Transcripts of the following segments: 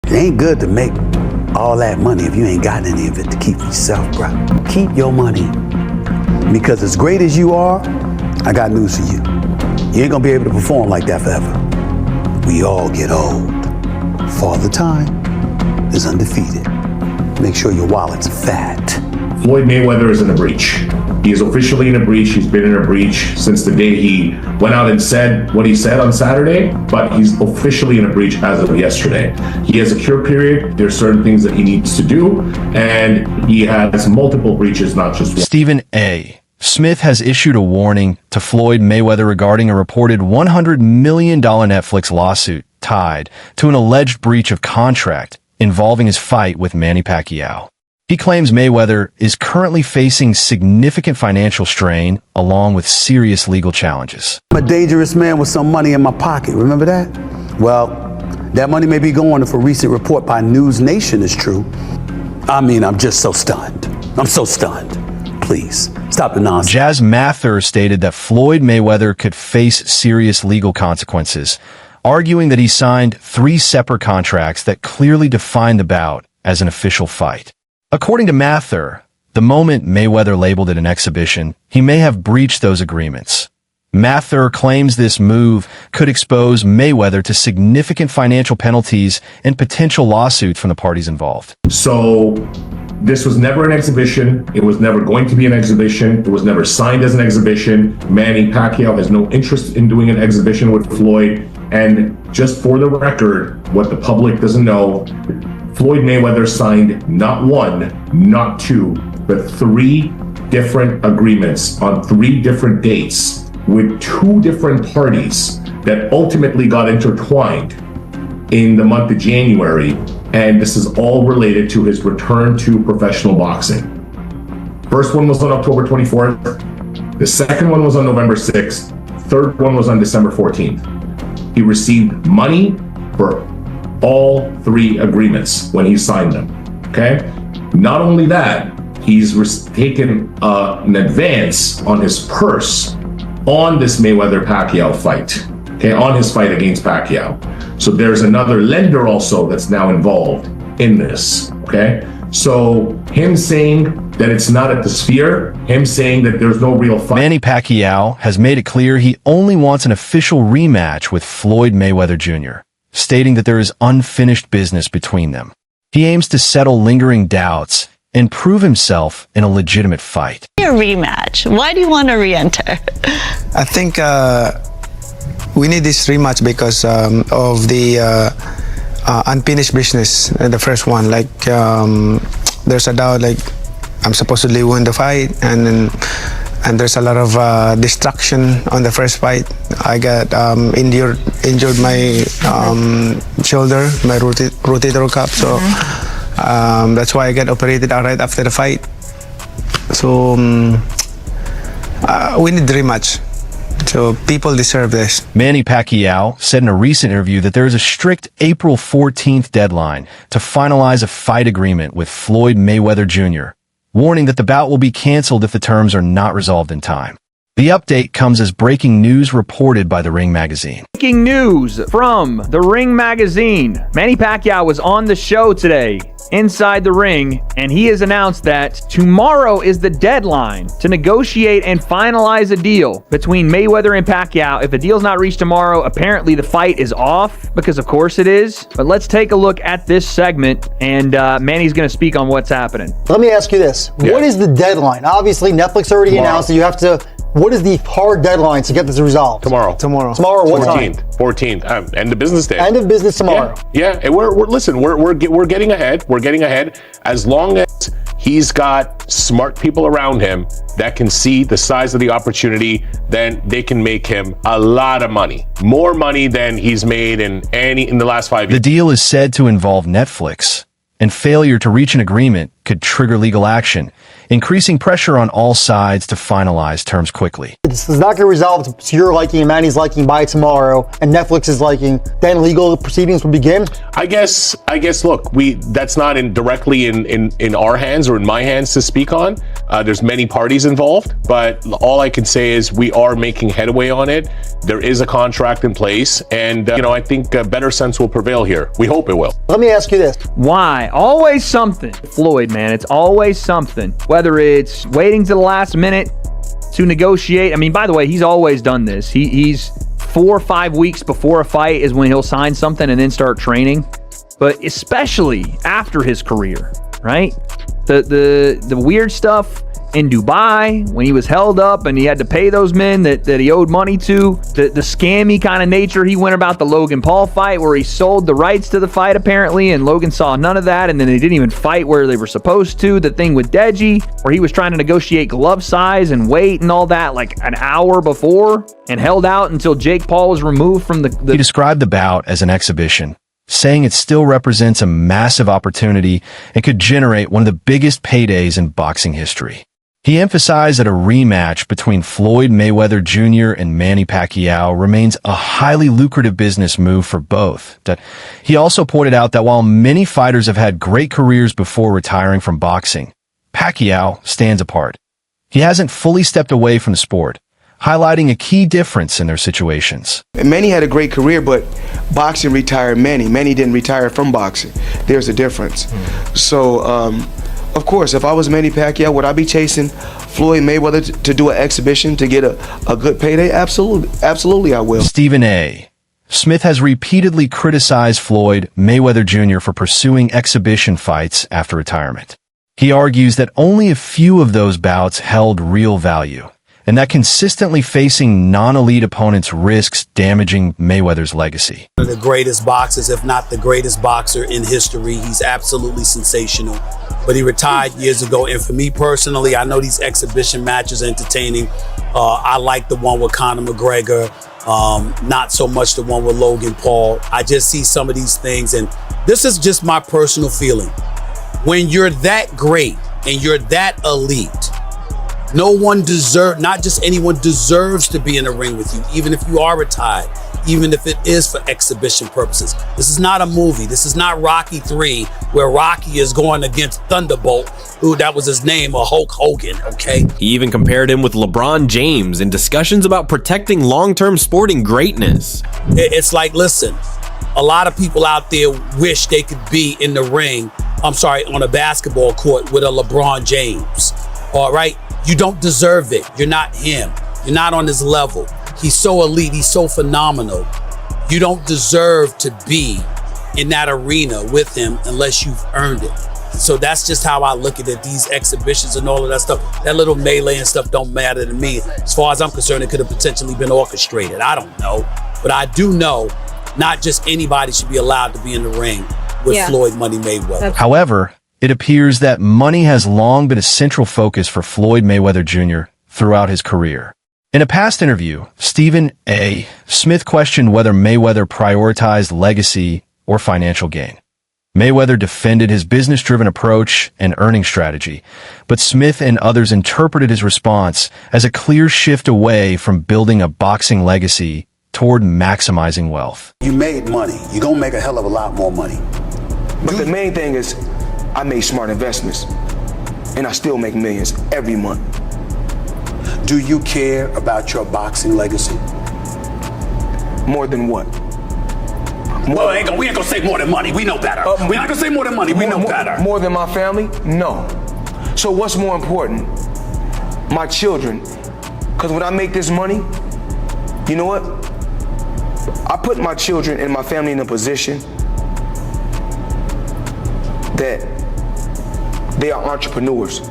It ain't good to make all that money if you ain't got any of it to keep yourself, bro. Keep your money. Because as great as you are, I got news for you. You ain't gonna be able to perform like that forever. We all get old. Father Time is undefeated. Make sure your wallet's fat. Floyd Mayweather is in a breach. He is officially in a breach. He's been in a breach since the day he went out and said what he said on Saturday, but he's officially in a breach as of yesterday. He has a cure period. There's certain things that he needs to do, and he has multiple breaches, not just one. Stephen A. Smith has issued a warning to Floyd Mayweather regarding a reported $100 million Netflix lawsuit tied to an alleged breach of contract involving his fight with Manny Pacquiao. He claims Mayweather is currently facing significant financial strain along with serious legal challenges. I'm a dangerous man with some money in my pocket, remember that? Well, that money may be going if a recent report by News Nation is true. I mean, I'm just so stunned. I'm so stunned. Please, stop the nonsense. Jazz Mather stated that Floyd Mayweather could face serious legal consequences, arguing that he signed 3 separate contracts that clearly define the bout as an official fight. According to Mather, the moment Mayweather labeled it an exhibition, he may have breached those agreements. Mather claims this move could expose Mayweather to significant financial penalties and potential lawsuits from the parties involved. So this was never an exhibition. It was never going to be an exhibition. It was never signed as an exhibition. Manny Pacquiao has no interest in doing an exhibition with Floyd. And just for the record, what the public doesn't know, Floyd Mayweather signed not 1, not 2, but 3 different agreements on 3 different dates with 2 different parties that ultimately got intertwined in the month of January. And this is all related to his return to professional boxing. First one was on October 24th. The second one was on November 6th. Third one was on December 14th. He received money for all 3 agreements when he signed them, okay? Not only that, he's taken an advance on his purse on this Mayweather-Pacquiao fight, okay, on his fight against Pacquiao. So there's another lender also that's now involved in this, okay? So him saying that it's not at the Sphere, him saying that there's no real fight. Manny Pacquiao has made it clear he only wants an official rematch with Floyd Mayweather Jr., stating that there is unfinished business between them. He aims to settle lingering doubts and prove himself in a legitimate fight. A rematch. Why do you want to re-enter? I think we need this rematch because of the unfinished business in the first one. Like there's a doubt, like I'm supposedly won the fight, and there's a lot of distraction on the first fight. I got injured my shoulder, my rotator cuff, so that's why I got operated right after the fight. So we need the rematch. So people deserve this. Manny Pacquiao said in a recent interview that there is a strict April 14th deadline to finalize a fight agreement with Floyd Mayweather Jr., warning that the bout will be canceled if the terms are not resolved in time. The update comes as breaking news reported by The Ring magazine. Breaking news from The Ring magazine. Manny Pacquiao was on the show today, Inside the Ring, and he has announced that tomorrow is the deadline to negotiate and finalize a deal between Mayweather and Pacquiao. If a deal's not reached tomorrow, apparently the fight is off, because of course it is. But let's take a look at this segment, and Manny's going to speak on what's happening. Let me ask you this. Yeah. What is the deadline? Obviously, Netflix already announced that you have to... What is the hard deadline to get this resolved? Tomorrow. Tomorrow, what time? 14th. End of business day. End of business tomorrow. Yeah. And we're getting ahead. We're getting ahead. As long as he's got smart people around him that can see the size of the opportunity, then they can make him a lot of money. More money than he's made in the last 5 years. The deal is said to involve Netflix, and failure to reach an agreement could trigger legal action, increasing pressure on all sides to finalize terms quickly. This is not going to resolve to your liking and Manny's liking by tomorrow, and Netflix's liking. Then legal proceedings will begin. I guess. Look, that's not directly in our hands or in my hands to speak on. There's many parties involved, but all I can say is we are making headway on it. There is a contract in place, and I think better sense will prevail here. We hope it will. Let me ask you this. Why? Always something. Floyd, man, it's always something. Whether it's waiting to the last minute to negotiate. I mean, by the way, he's always done this. He's 4 or 5 weeks before a fight is when he'll sign something and then start training. But especially after his career, right? The weird stuff in Dubai when he was held up and he had to pay those men that he owed money to, the scammy kind of nature he went about the Logan Paul fight where he sold the rights to the fight apparently and Logan saw none of that and then they didn't even fight where they were supposed to. The thing with Deji where he was trying to negotiate glove size and weight and all that like an hour before and held out until Jake Paul was removed from the He described the bout as an exhibition, saying it still represents a massive opportunity and could generate one of the biggest paydays in boxing history. He emphasized that a rematch between Floyd Mayweather Jr. and Manny Pacquiao remains a highly lucrative business move for both. He also pointed out that while many fighters have had great careers before retiring from boxing, Pacquiao stands apart. He hasn't fully stepped away from the sport, highlighting a key difference in their situations. Manny had a great career, but boxing retired Manny. Manny didn't retire from boxing. There's a difference. So, of course, if I was Manny Pacquiao, would I be chasing Floyd Mayweather to do an exhibition to get a good payday? Absolutely I will. Stephen A. Smith has repeatedly criticized Floyd Mayweather Jr. for pursuing exhibition fights after retirement. He argues that only a few of those bouts held real value, and that consistently facing non-elite opponents risks damaging Mayweather's legacy. One of the greatest boxers, if not the greatest boxer in history. He's absolutely sensational. But he retired years ago, and for me personally, I know these exhibition matches are entertaining. I like the one with Conor McGregor, not so much the one with Logan Paul. I just see some of these things, and this is just my personal feeling. When you're that great and you're that elite, no one deserves, not just anyone deserves to be in the ring with you, even if you are retired, even if it is for exhibition purposes. This is not a movie. This is not Rocky 3, where Rocky is going against Thunderbolt, who that was his name, or Hulk Hogan, okay? He even compared him with LeBron James in discussions about protecting long-term sporting greatness. It's like, listen, a lot of people out there wish they could be in the ring, on a basketball court with a LeBron James, all right? You don't deserve it. You're not him. You're not on his level. He's so elite. He's so phenomenal. You don't deserve to be in that arena with him unless you've earned it. So that's just how I look at it. These exhibitions and all of that stuff, that little melee and stuff don't matter to me. As far as I'm concerned, it could have potentially been orchestrated. I don't know. But I do know not just anybody should be allowed to be in the ring with Floyd Money Mayweather. However, it appears that money has long been a central focus for Floyd Mayweather Jr. throughout his career. In a past interview, Stephen A. Smith questioned whether Mayweather prioritized legacy or financial gain. Mayweather defended his business-driven approach and earning strategy, but Smith and others interpreted his response as a clear shift away from building a boxing legacy toward maximizing wealth. You made money. You're going to make a hell of a lot more money. But the main thing is, I made smart investments, and I still make millions every month. Do you care about your boxing legacy? More than what? We ain't gonna say more than money. We know better. We're not gonna say more than money. We know better. More than my family? No. So what's more important? My children. Because when I make this money, you know what? I put my children and my family in a position that they are entrepreneurs.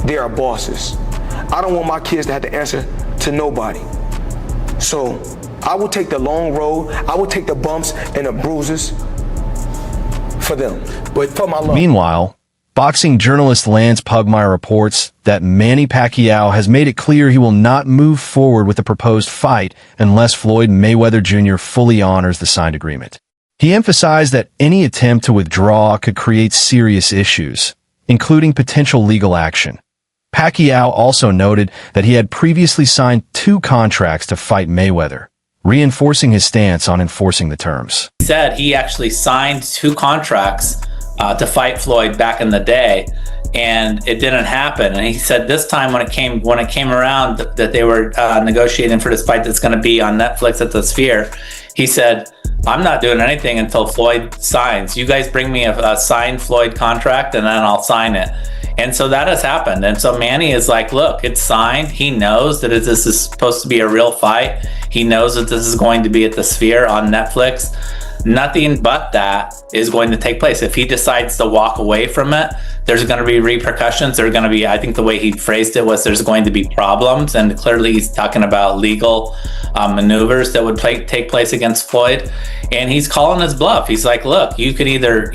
They are bosses. I don't want my kids to have to answer to nobody. So I will take the long road. I will take the bumps and the bruises for them, but for my love. Meanwhile, boxing journalist Lance Pugmire reports that Manny Pacquiao has made it clear he will not move forward with the proposed fight unless Floyd Mayweather Jr. fully honors the signed agreement. He emphasized that any attempt to withdraw could create serious issues, including potential legal action. Pacquiao also noted that he had previously signed 2 contracts to fight Mayweather, reinforcing his stance on enforcing the terms. He said he actually signed 2 contracts to fight Floyd back in the day. and it didn't happen. And he said this time when it came around that they were negotiating for this fight that's going to be on Netflix at the Sphere, he said, I'm not doing anything until Floyd signs. You guys bring me a signed Floyd contract and then I'll sign it. And so that has happened. And so Manny is like, look, it's signed. He knows that this is supposed to be a real fight. He knows that this is going to be at the Sphere on Netflix. Nothing but that is going to take place. If he decides to walk away from it, there's going to be repercussions. There are going to be, I think the way he phrased it was there's going to be problems. And clearly he's talking about legal maneuvers that would take place against Floyd. And he's calling his bluff. He's like, look, you can either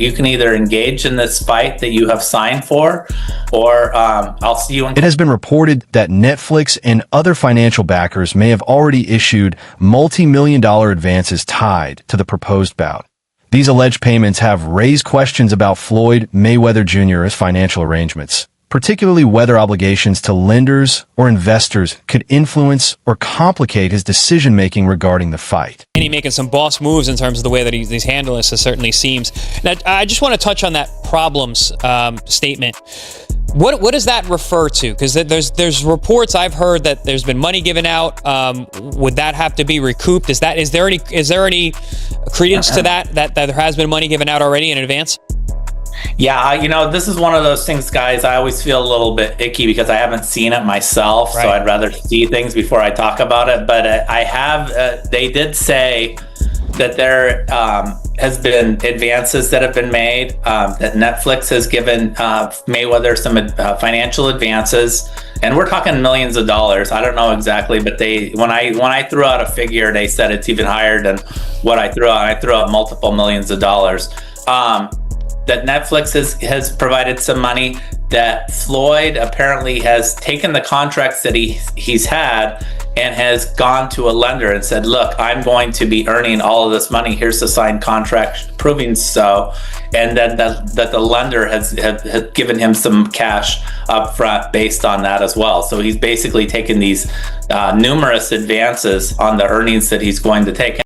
engage in this fight that you have signed for, or I'll see you in. It has been reported that Netflix and other financial backers may have already issued multi-million-dollar advances tied to the proposed bout. These alleged payments have raised questions about Floyd Mayweather Jr.'s financial arrangements, particularly whether obligations to lenders or investors could influence or complicate his decision-making regarding the fight. And he making some boss moves in terms of the way that he's handling this, it certainly seems. Now, I just want to touch on that problems statement. What does that refer to? Because there's reports I've heard that there's been money given out. Would that have to be recouped? Is there any credence to that there has been money given out already in advance? Yeah, this is one of those things, guys. I always feel a little bit icky because I haven't seen it myself, right. So I'd rather see things before I talk about it. But I have. They did say that there has been advances that have been made. That Netflix has given Mayweather some financial advances, and we're talking millions of dollars. I don't know exactly, but when I threw out a figure, they said it's even higher than what I threw out. I threw out multiple millions of dollars. That Netflix has provided some money, that Floyd apparently has taken the contracts that he's had and has gone to a lender and said, look, I'm going to be earning all of this money. Here's the signed contract proving so. And then that the lender has given him some cash up front based on that as well. So he's basically taken these numerous advances on the earnings that he's going to take.